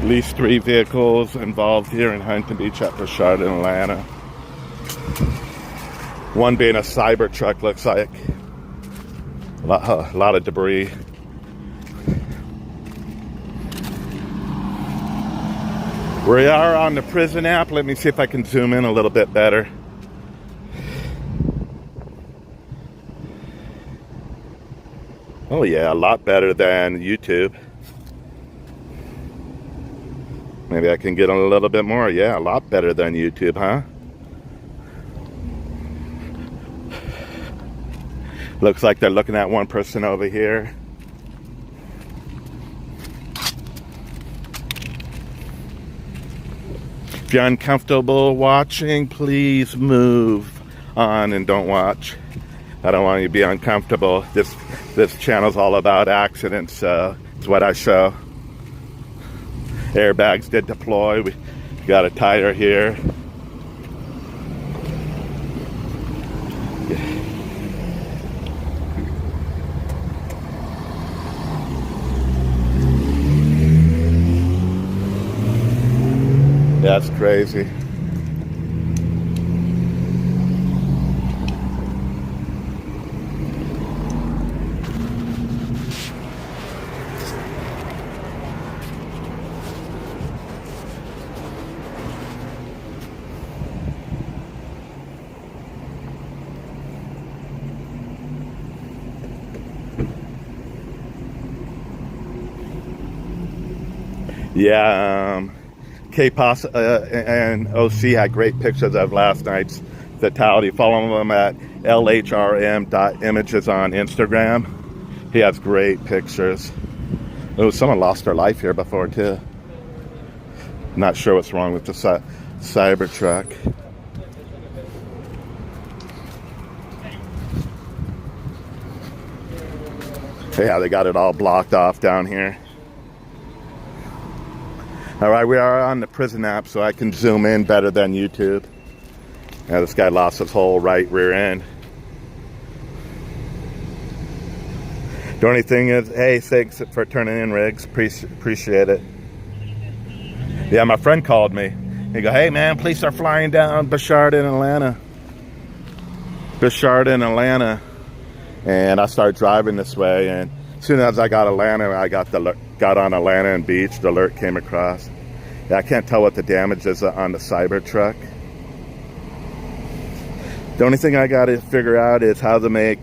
At least 3 vehicles involved here in Huntington Beach at Bushard in Atlanta. One being a cyber truck, looks like. A lot of debris. We are on the prison app. Let me see if I can zoom in a little bit better. Oh yeah, a lot better than YouTube. Maybe I can get a little bit more. Yeah, a lot better than YouTube, huh? Looks like they're looking at one person over here. If you're uncomfortable watching, please move on and don't watch. I don't want you to be uncomfortable. This channel's all about accidents, so it's what I show. Airbags did deploy. We got a tire here. That's crazy. Yeah, K-Pos and OC had great pictures of last night's fatality. Follow them at lhrm.images on Instagram. He has great pictures. Oh, someone lost their life here before too. Not sure what's wrong with the cyber truck. Yeah, they got it all blocked off down here. All right, we are on the prison app, so I can zoom in better than YouTube. Yeah, this guy lost his whole right rear end. The only thing is, hey, thanks for turning in, Riggs. Appreciate it. Yeah, my friend called me. He go, hey man, police are flying down Bushard in Atlanta. Bushard in Atlanta. And I started driving this way, and as soon as I got Atlanta, I got on Atlanta and Beach, the alert came across. Yeah, I can't tell what the damage is on the cyber truck. The only thing I got to figure out is how to make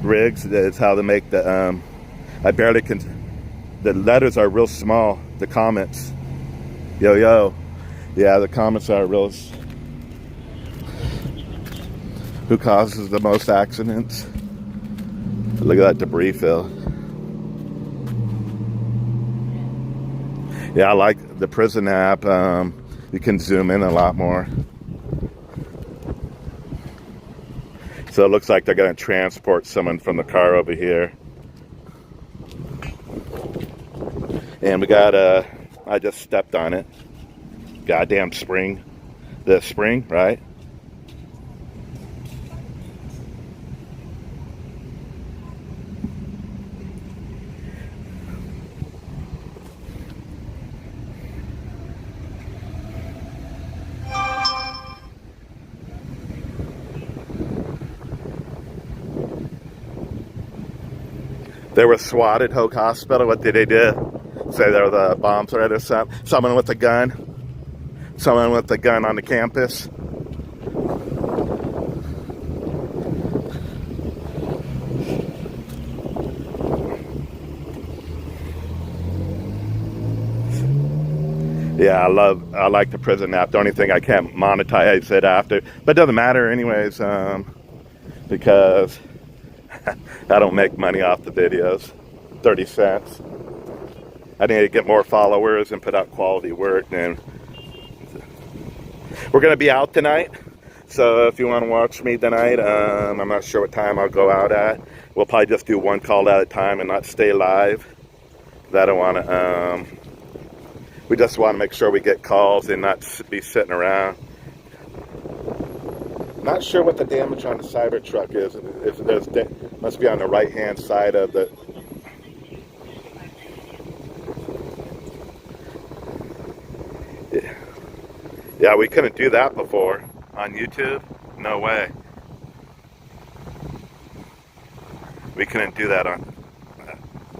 Riggs. It's how to make the I barely can. The letters are real small. The comments. Yo. Yeah, the comments are real. Who causes the most accidents? Look at that debris fill. Yeah, I like the prison app. You can zoom in a lot more. So it looks like they're going to transport someone from the car over here. And we got I just stepped on it. Goddamn spring. The spring, right? They were swatted, Hoke Hospital. What did they do? Say there were the bomb threat or something? Someone with a gun? Someone with a gun on the campus? Yeah, I like the prison app. The only thing I can't monetize it after, but it doesn't matter anyways, because I don't make money off the videos. 30 cents. I need to get more followers and put out quality work. And we're going to be out tonight. So if you want to watch me tonight, I'm not sure what time I'll go out at. We'll probably just do one call at a time and not stay live. I don't want to, we just want to make sure we get calls and not be sitting around. Not sure what the damage on the Cybertruck is. If there's must be on the right-hand side of the. Yeah, we couldn't do that before on YouTube. No way. We couldn't do that on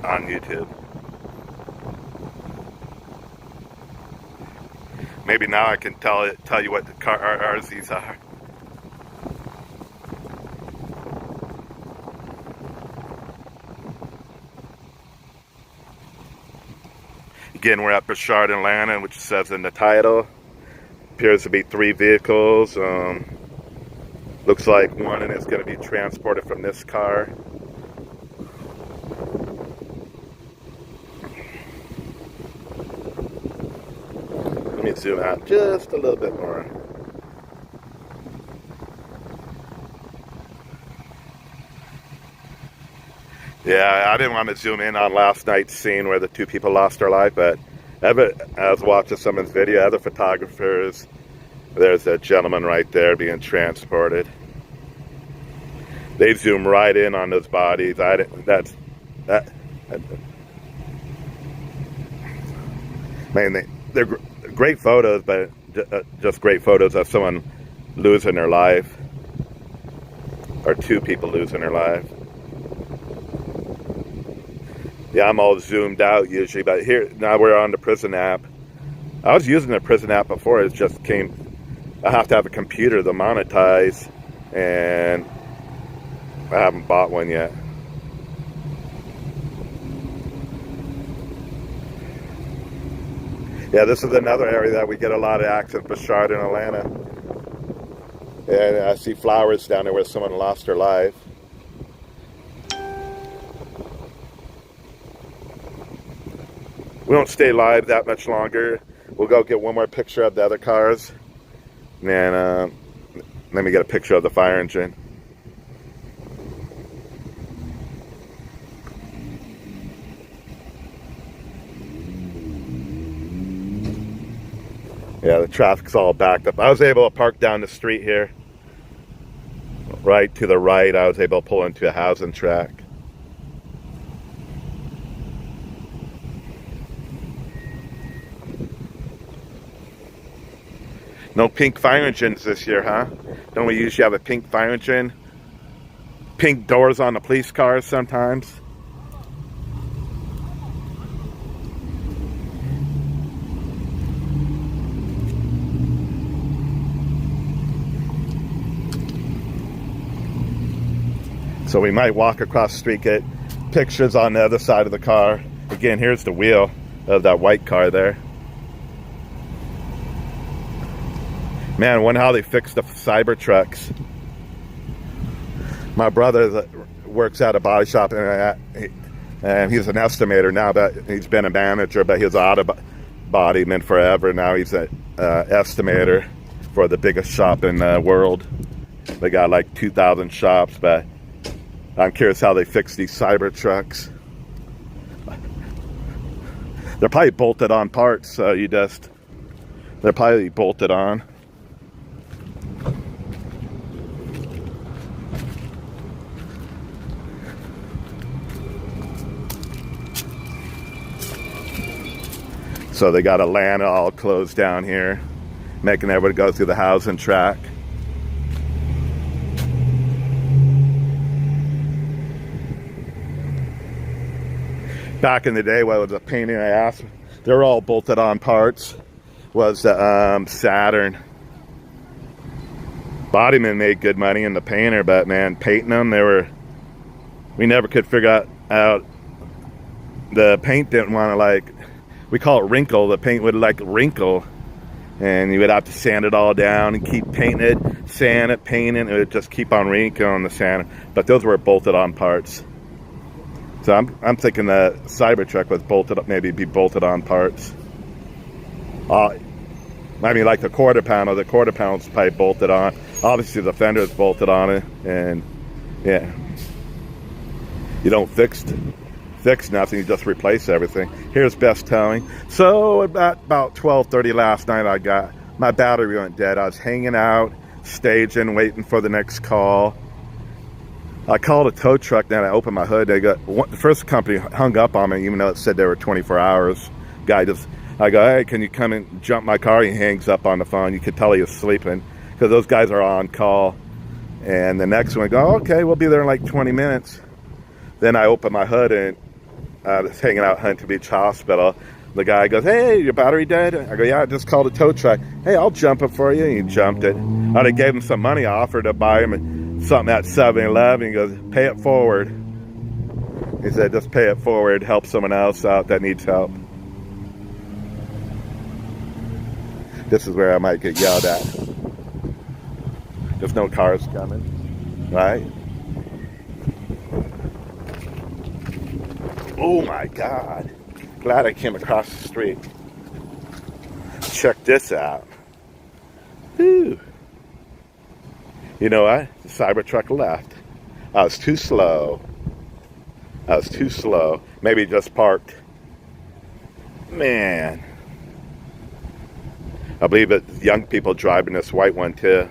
YouTube. Maybe now I can tell you what the cars these are. Again, we're at Bushard, Atlanta, which says in the title. Appears to be 3 vehicles. Looks like one and it's going to be transported from this car. Let me zoom out just a little bit more. Yeah, I didn't want to zoom in on last night's scene where the 2 people lost their life, but I was watching someone's video, other photographers, there's a gentleman right there being transported. They zoom right in on those bodies. Man, they're great photos, but just great photos of someone losing their life, or 2 people losing their life. Yeah, I'm all zoomed out usually, but here, now we're on the prison app. I was using the prison app before, it just came, I have to have a computer to monetize, and I haven't bought one yet. Yeah, this is another area that we get a lot of accidents, Bushard in Atlanta. And I see flowers down there where someone lost their life. We won't stay live that much longer. We'll go get one more picture of the other cars. And let me get a picture of the fire engine. Yeah, the traffic's all backed up. I was able to park down the street here. Right to the right, I was able to pull into a housing track. No pink fire engines this year, huh? Don't we usually have a pink fire engine? Pink doors on the police cars sometimes. So we might walk across the street, get pictures on the other side of the car. Again, here's the wheel of that white car there. Man, I wonder how they fixed the cyber trucks. My brother works at a body shop, and he's an estimator now, but he's been a manager, but he's an auto bodyman forever. Now he's an estimator for the biggest shop in the world. They got like 2,000 shops, but I'm curious how they fix these cyber trucks. They're probably bolted on parts, so they're probably bolted on. So they got a land all closed down here, making everybody go through the housing track. Back in the day, what was a pain in the ass? They were all bolted on parts. Was the Saturn. Bodyman made good money in the painter, but man, painting them, we never could figure out the paint didn't want to, like, we call it wrinkle. The paint would like wrinkle, and you would have to sand it all down and keep painting it, sand it, paint it. It would just keep on wrinkling on the sand. But those were bolted on parts. So I'm thinking the Cybertruck was bolted up, maybe be bolted on parts. I mean, like the quarter panel. The quarter panel's probably bolted on. Obviously, the fender's bolted on it, and yeah, you don't fix nothing, you just replace everything. Here's best towing. So about 12:30 last night, my battery went dead. I was hanging out, staging, waiting for the next call. I called a tow truck, then I opened my hood. The first company hung up on me, even though it said they were 24 hours. Guy just I go, hey, can you come and jump my car? He hangs up on the phone. You could tell he was sleeping because those guys are on call. And the next one, I go, okay, we'll be there in like 20 minutes. Then I open my hood and I was hanging out at Huntington Beach Hospital. The guy goes, hey, your battery dead? I go, yeah, I just called a tow truck. Hey, I'll jump it for you. And he jumped it. I gave him some money. I offered to buy him something at 7-Eleven. He goes, pay it forward. He said, just pay it forward. Help someone else out that needs help. This is where I might get yelled at. There's no cars coming, right? Oh my God. Glad I came across the street. Check this out. Whew. You know what? The Cybertruck left. I was too slow. Maybe it just parked. Man. I believe it's young people driving this white one too.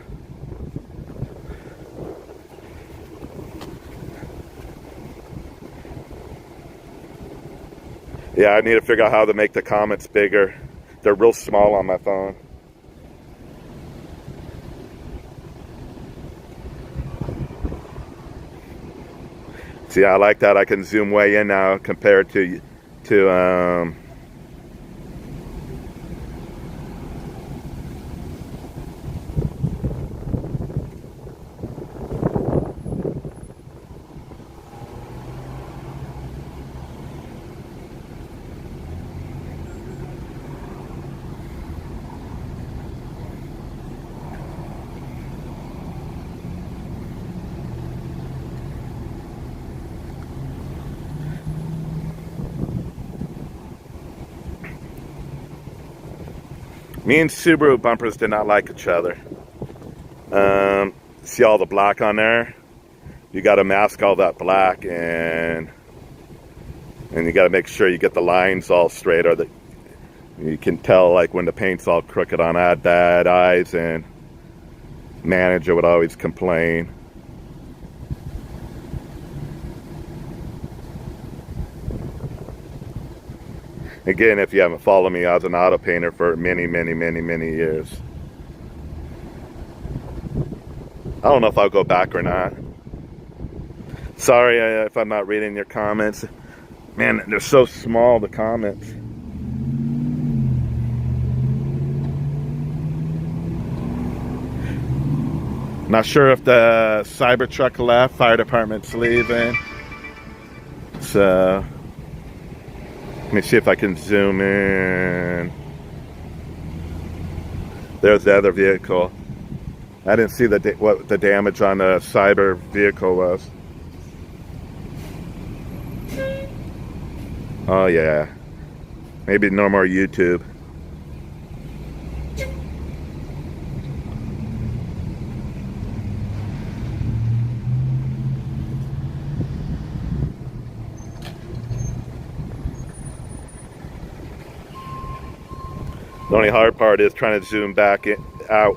Yeah, I need to figure out how to make the comments bigger. They're real small on my phone. See, I like that. I can zoom way in now compared to me and Subaru bumpers did not like each other. See all the black on there? You got to mask all that black, and you got to make sure you get the lines all straight, or you can tell like when the paint's all crooked on. I had bad eyes, and manager would always complain. Again, if you haven't followed me, I was an auto painter for many years. I don't know if I'll go back or not. Sorry if I'm not reading your comments. Man, they're so small, the comments. Not sure if the Cybertruck left, fire department's leaving. So let me see if I can zoom in. There's the other vehicle. I didn't see what the damage on the cyber vehicle was. Oh yeah. Maybe no more YouTube. The only hard part is trying to zoom back out.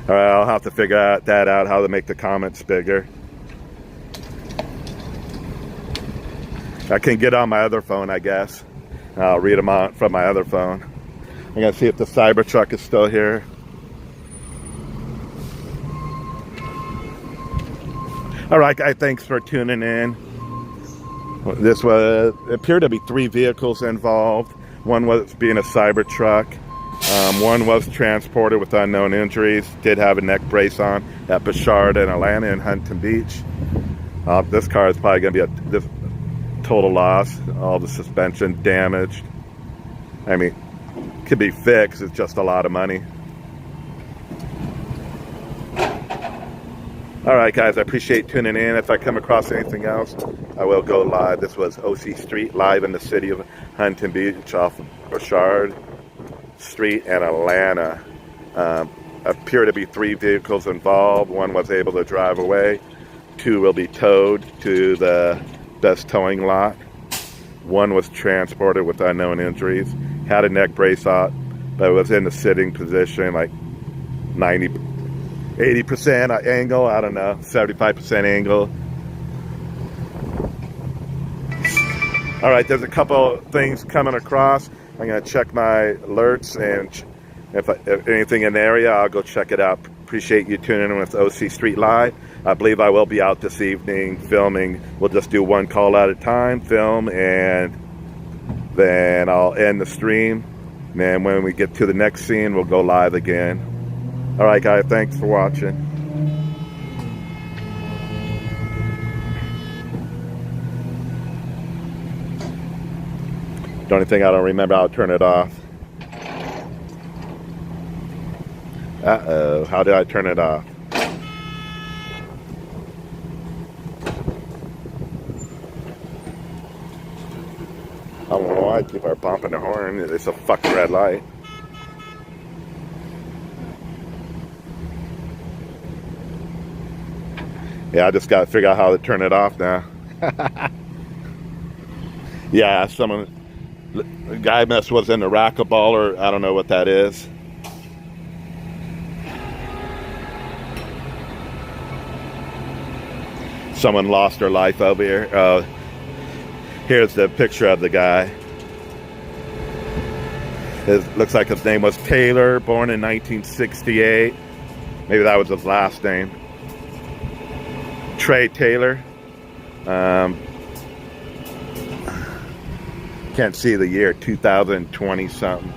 All right, I'll have to figure that out, how to make the comments bigger. I can get on my other phone, I guess. I'll read them out from my other phone. I'm gonna see if the Cybertruck is still here. All right, guys, thanks for tuning in. This appeared to be 3 vehicles involved. One was being a Cybertruck. One was transported with unknown injuries. Did have a neck brace on at Bushard in Atlanta and Huntington Beach. This car is probably going to be a total loss. All the suspension damaged. I mean, could be fixed. It's just a lot of money. All right, guys, I appreciate tuning in. If I come across anything else, I will go live. This was OC Street, live in the city of Huntington Beach off of Bushard Street in Atlanta. Appear to be 3 vehicles involved. One was able to drive away. 2 will be towed to the best towing lot. One was transported with unknown injuries. Had a neck brace on, but it was in the sitting position, like 90 80% angle, I don't know, 75% angle. All right, there's a couple things coming across. I'm gonna check my alerts, and if anything in the area, I'll go check it out. Appreciate you tuning in with OC Street Live. I believe I will be out this evening filming. We'll just do one call at a time, film, and then I'll end the stream. And then when we get to the next scene, we'll go live again. All right, guys, thanks for watching. The only thing I don't remember, I'll turn it off. Uh-oh, how did I turn it off? I don't know why people are bumping the horn. It's a fucking red light. Yeah, I just got to figure out how to turn it off now. Yeah, the guy was in the racquetball, or I don't know what that is. Someone lost their life over here. Here's the picture of the guy. It looks like his name was Taylor, born in 1968. Maybe that was his last name. Trey Taylor. Can't see the year, 2020 something.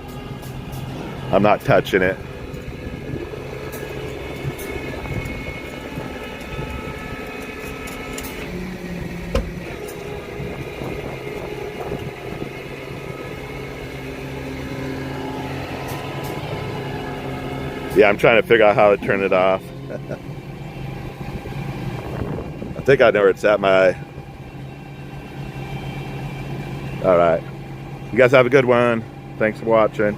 I'm not touching it. Yeah, I'm trying to figure out how to turn it off. I think I know where it's at. All right. You guys have a good one. Thanks for watching.